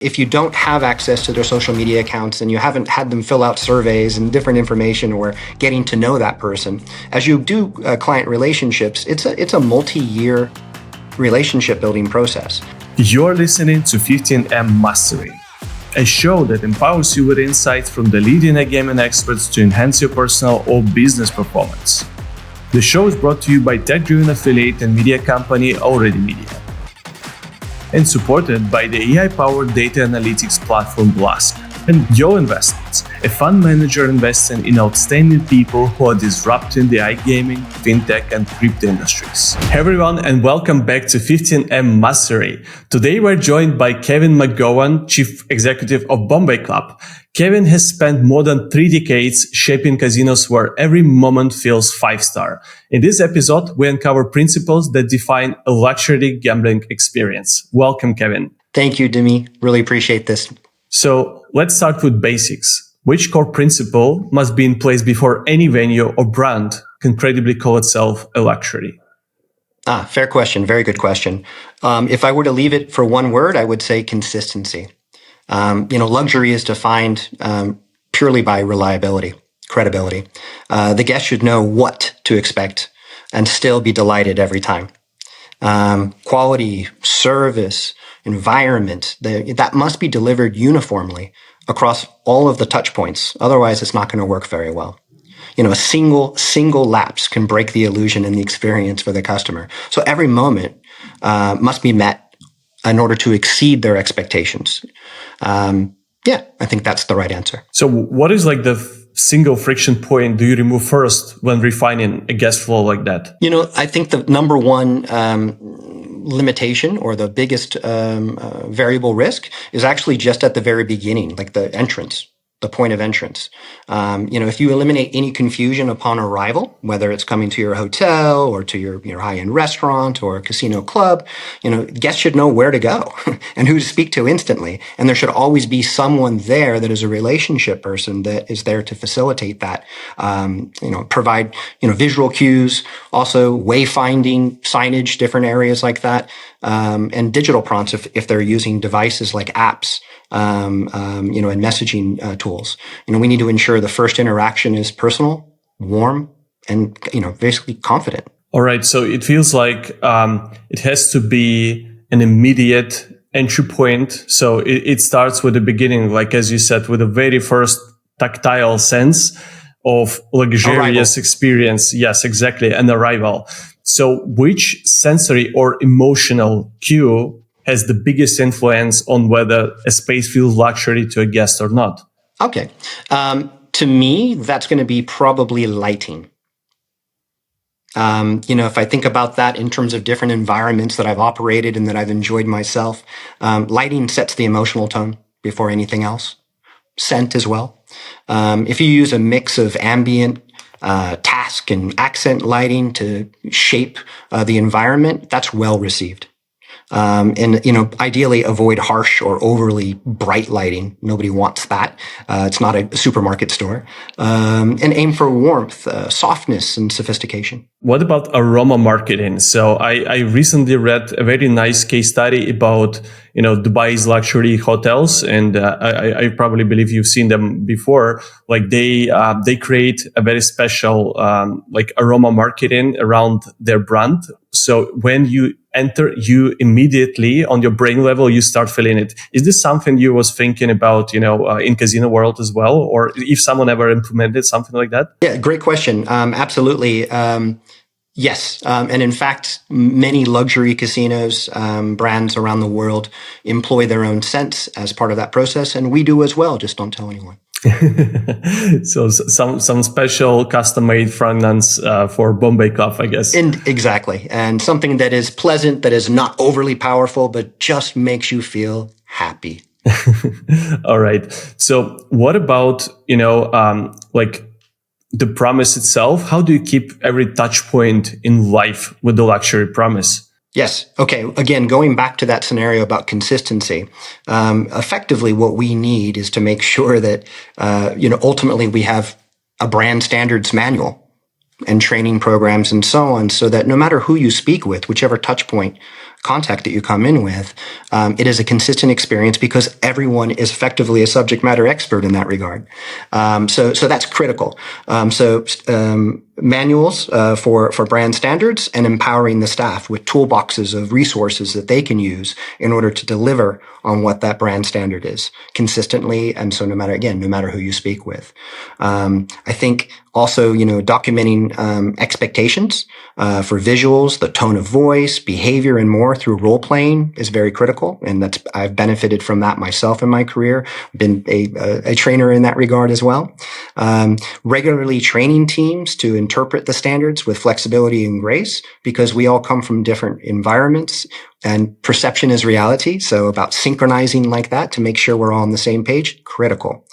If you don't have access to their social media accounts and you haven't had them fill out surveys and different information or getting to know that person, as you do client relationships, it's a multi-year relationship building process. You're listening to 15M Mastery, a show that empowers you with insights from the leading iGaming experts to enhance your personal or business performance. The show is brought to you by tech-driven affiliate and media company Already Media, and supported by the AI-powered data analytics platform Blask. And Yo Investments, a fund manager investing in outstanding people who are disrupting the iGaming, fintech, and crypto industries. Hey everyone, and welcome back to 15M Mastery. Today we're joined by Kevin McGowen, Chief Executive of Bombay Club. Kevin has spent more than 3 decades shaping casinos where every moment feels 5-star. In this episode, we uncover principles that define a luxury gambling experience. Welcome, Kevin. Thank you, Demi. Really appreciate this. So let's start with basics. Which core principle must be in place before any venue or brand can credibly call itself a luxury? Fair question. Very good question. If I were to leave it for one word, I would say consistency. Luxury is defined purely by reliability, credibility. The guest should know what to expect and still be delighted every time. Quality, service, environment, that must be delivered uniformly across all of the touch points. Otherwise, it's not going to work very well. A single lapse can break the illusion and the experience for the customer. So every moment must be met in order to exceed their expectations. I think that's the right answer. So what is like the single friction point do you remove first when refining a guest flow like that? I think the number one limitation or the biggest variable risk is actually just at the very beginning, like the entrance. The point of entrance. If you eliminate any confusion upon arrival, whether it's coming to your hotel or to your high-end restaurant or casino club, guests should know where to go and who to speak to instantly. And there should always be someone there that is a relationship person that is there to facilitate that, provide, visual cues, also wayfinding, signage, different areas like that, and digital prompts if they're using devices like apps, and messaging tools. We need to ensure the first interaction is personal, warm, and, basically confident. All right. So it feels like it has to be an immediate entry point. So it starts with the beginning, like as you said, with the very first tactile sense of luxurious experience. Yes, exactly. And arrival. So which sensory or emotional cue has the biggest influence on whether a space feels luxury to a guest or not? Okay. To me, that's going to be probably lighting. If I think about that in terms of different environments that I've operated and that I've enjoyed myself, lighting sets the emotional tone before anything else. Scent as well. If you use a mix of ambient, task and accent lighting to shape the environment, that's well received. Ideally avoid harsh or overly bright lighting. Nobody wants that. It's not a supermarket store. And aim for warmth, softness, and sophistication. What about aroma marketing? So I recently read a very nice case study about, Dubai's luxury hotels. And I probably believe you've seen them before. Like they create a very special, aroma marketing around their brand. So when you enter, you immediately on your brain level, you start feeling it. Is this something you was thinking about, in casino world as well? Or if someone ever implemented something like that? Yeah, great question. Absolutely. Yes. And in fact, many luxury casinos, brands around the world employ their own scents as part of that process. And we do as well. Just don't tell anyone. So some special custom-made fragrance for Bombay Club, I guess. Exactly. And something that is pleasant, that is not overly powerful, but just makes you feel happy. All right. So what about, the promise itself? How do you keep every touch point in life with the luxury promise? Yes. Okay. Again, going back to that scenario about consistency, effectively what we need is to make sure that, ultimately we have a brand standards manual and training programs and so on, so that no matter who you speak with, whichever touch point contact that you come in with, it is a consistent experience because everyone is effectively a subject matter expert in that regard. So that's critical. Manuals for brand standards and empowering the staff with toolboxes of resources that they can use in order to deliver on what that brand standard is consistently. And so no matter who you speak with. I think also, documenting expectations for visuals, the tone of voice, behavior, and more through role playing is very critical. And I've benefited from that myself in my career, been a trainer in that regard as well. Regularly training teams to interpret the standards with flexibility and grace, because we all come from different environments and perception is reality. So about synchronizing like that to make sure we're all on the same page, critical.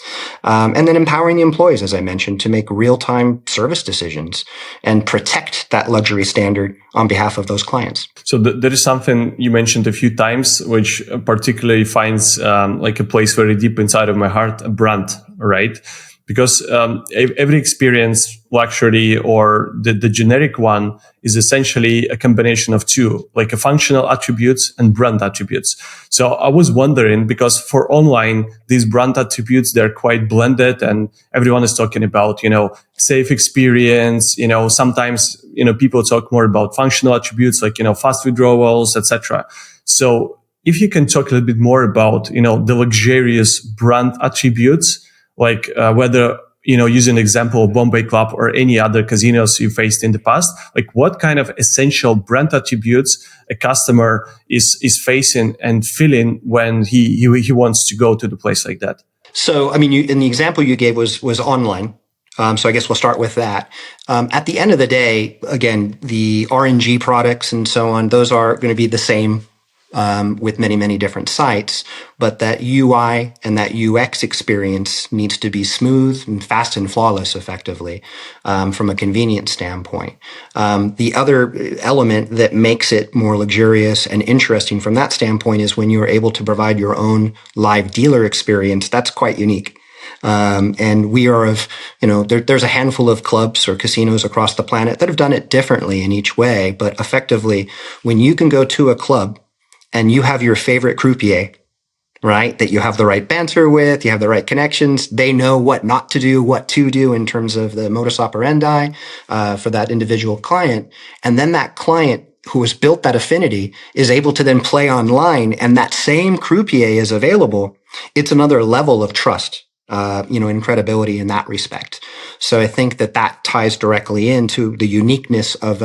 And then empowering the employees, as I mentioned, to make real-time service decisions and protect that luxury standard on behalf of those clients. So there is something you mentioned a few times, which particularly finds like a place very deep inside of my heart, a brand, right? Because every experience, luxury or the generic one, is essentially a combination of two, like a functional attributes and brand attributes. So I was wondering, because for online, these brand attributes, they're quite blended and everyone is talking about, safe experience, sometimes, people talk more about functional attributes like, fast withdrawals, etc. So if you can talk a little bit more about, the luxurious brand attributes, like whether, using an example of Bombay Club or any other casinos you faced in the past, like what kind of essential brand attributes a customer is facing and feeling when he wants to go to the place like that? So, in the example you gave was online. So I guess we'll start with that. At the end of the day, again, the RNG products and so on, those are going to be the same with many, many different sites, but that UI and that UX experience needs to be smooth and fast and flawless effectively from a convenience standpoint. The other element that makes it more luxurious and interesting from that standpoint is when you are able to provide your own live dealer experience. That's quite unique. And we are there's a handful of clubs or casinos across the planet that have done it differently in each way, but effectively, when you can go to a club and you have your favorite croupier, right, that you have the right banter with, you have the right connections, they know what not to do, what to do in terms of the modus operandi for that individual client. And then that client who has built that affinity is able to then play online and that same croupier is available. It's another level of trust, and credibility in that respect. So I think that ties directly into the uniqueness of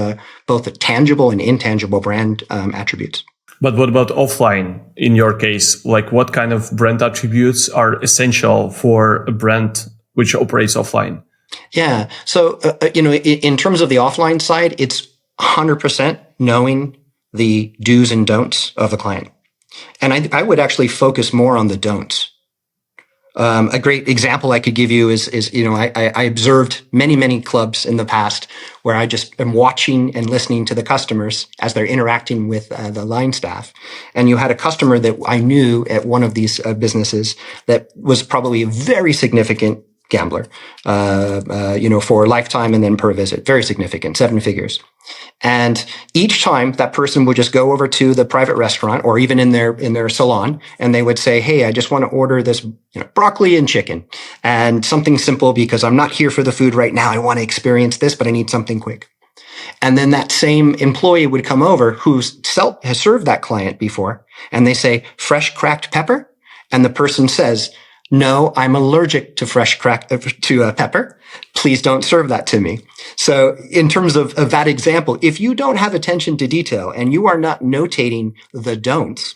both the tangible and intangible brand attributes. But what about offline in your case? Like what kind of brand attributes are essential for a brand which operates offline? Yeah. So, in terms of the offline side, it's 100% knowing the do's and don'ts of a client. And I would actually focus more on the don'ts. A great example I could give you is I observed many clubs in the past where I just am watching and listening to the customers as they're interacting with the line staff. And you had a customer that I knew at one of these businesses that was probably a very significant gambler, for a lifetime and then per visit, very significant, 7 figures. And each time that person would just go over to the private restaurant or even in their salon, and they would say, "Hey, I just want to order this, broccoli and chicken and something simple because I'm not here for the food right now. I want to experience this, but I need something quick." And then that same employee would come over who has served that client before, and they say, "Fresh cracked pepper?" And the person says, "No, I'm allergic to pepper. Please don't serve that to me." So in terms of that example, if you don't have attention to detail and you are not notating the don'ts,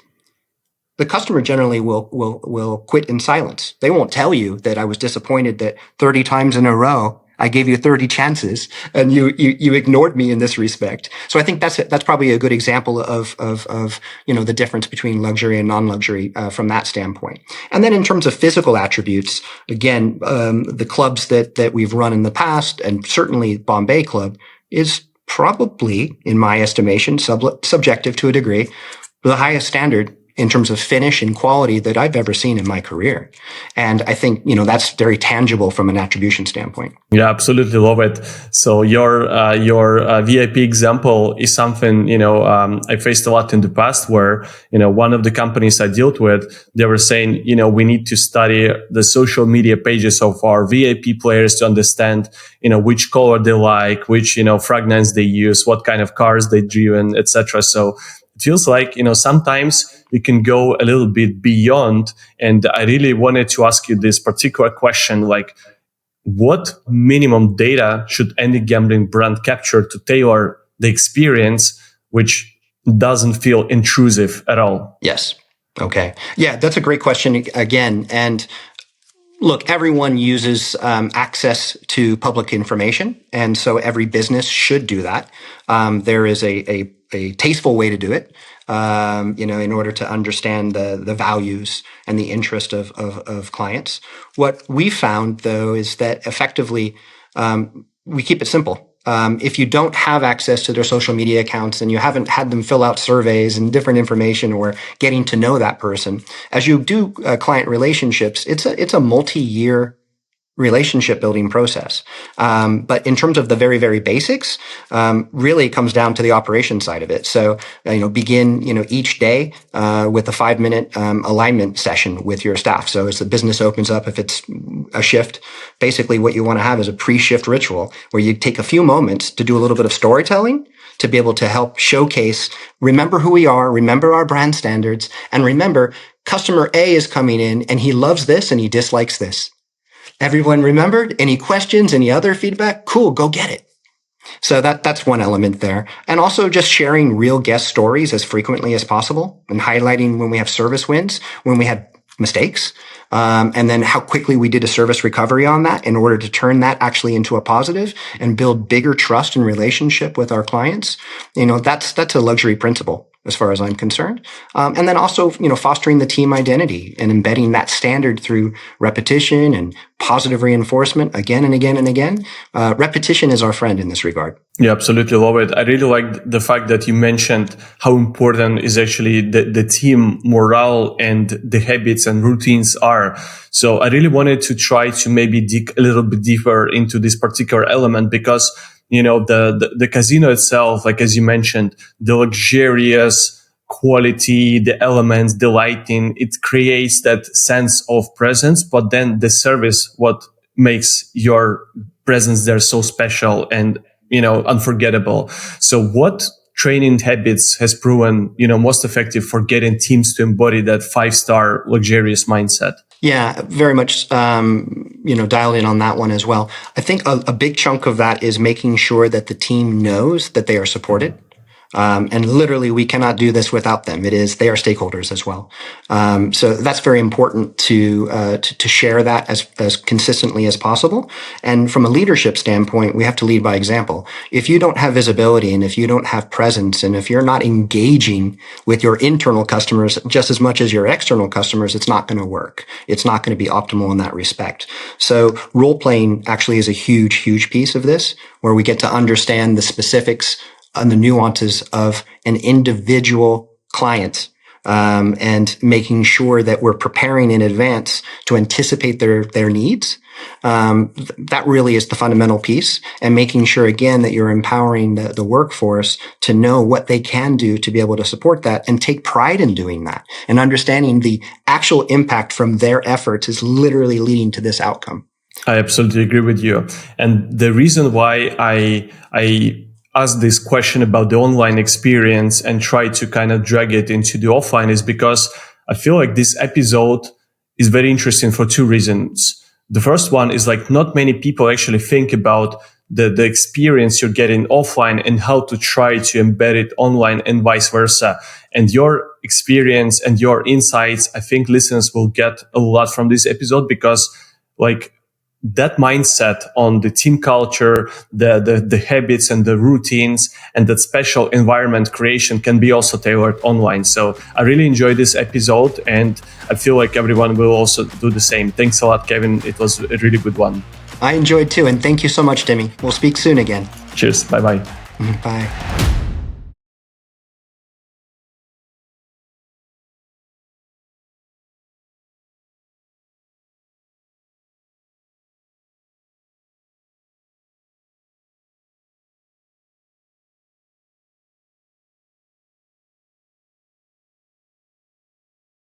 the customer generally will quit in silence. They won't tell you that I was disappointed that 30 times in a row I gave you 30 chances and you ignored me in this respect. So I think that's probably a good example of the difference between luxury and non-luxury from that standpoint. And then in terms of physical attributes, again, the clubs that we've run in the past, and certainly Bombay Club, is probably, in my estimation, subjective to a degree, the highest standard in terms of finish and quality that I've ever seen in my career. And I think, that's very tangible from an attribution standpoint. Yeah, absolutely love it. So your VIP example is something, I faced a lot in the past where, one of the companies I dealt with, they were saying, we need to study the social media pages of our VIP players to understand, which color they like, which, fragrance they use, what kind of cars they driven, etc. So it feels like, sometimes you can go a little bit beyond. And I really wanted to ask you this particular question, like, what minimum data should any gambling brand capture to tailor the experience, which doesn't feel intrusive at all? Yes. Okay. Yeah, that's a great question again. And look, everyone uses access to public information, and so every business should do that. There is a tasteful way to do it, in order to understand the values and the interest of clients. What we found, though, is that effectively we keep it simple. If you don't have access to their social media accounts and you haven't had them fill out surveys and different information or getting to know that person, as you do client relationships, it's a multi-year relationship building process. But in terms of the very, very basics, really it comes down to the operation side of it. So, begin, each day, with a 5-minute, alignment session with your staff. So as the business opens up, if it's a shift, basically what you want to have is a pre-shift ritual where you take a few moments to do a little bit of storytelling to be able to help showcase, remember who we are, remember our brand standards, and remember customer A is coming in and he loves this and he dislikes this. Everyone remembered? Any questions? Any other feedback? Cool, go get it. So that's one element there. And also just sharing real guest stories as frequently as possible and highlighting when we have service wins, when we had mistakes, and then how quickly we did a service recovery on that in order to turn that actually into a positive and build bigger trust and relationship with our clients. That's a luxury principle as far as I'm concerned. And then also, fostering the team identity and embedding that standard through repetition and positive reinforcement again and again and again. Repetition is our friend in this regard. Yeah, absolutely love it. I really like the fact that you mentioned how important is actually the team morale and the habits and routines are. So I really wanted to try to maybe dig a little bit deeper into this particular element because the casino itself, like as you mentioned, the luxurious quality, the elements, the lighting, it creates that sense of presence, but then the service, what makes your presence there so special and, unforgettable. So what training habits has proven, most effective for getting teams to embody that 5-star luxurious mindset? Yeah, very much, dialed in on that one as well. I think a big chunk of that is making sure that the team knows that they are supported. And literally, we cannot do this without them. They are stakeholders as well. So that's very important to share that as consistently as possible. And from a leadership standpoint, we have to lead by example. If you don't have visibility and if you don't have presence and if you're not engaging with your internal customers just as much as your external customers, it's not going to work. It's not going to be optimal in that respect. So role playing actually is a huge, huge piece of this where we get to understand the specifics and the nuances of an individual client, and making sure that we're preparing in advance to anticipate their needs. That really is the fundamental piece, and making sure again that you're empowering the workforce to know what they can do to be able to support that and take pride in doing that and understanding the actual impact from their efforts is literally leading to this outcome. I absolutely agree with you. And the reason why I ask this question about the online experience and try to kind of drag it into the offline is because I feel like this episode is very interesting for two reasons. The first one is like not many people actually think about the experience you're getting offline and how to try to embed it online and vice versa. And your experience and your insights, I think listeners will get a lot from this episode because like that mindset on the team culture, the habits and the routines and that special environment creation can be also tailored online. So I really enjoyed this episode and I feel like everyone will also do the same. Thanks a lot, Kevin. It was a really good one. I enjoyed too. And thank you so much, Timmy. We'll speak soon again. Cheers. Bye-bye. Bye.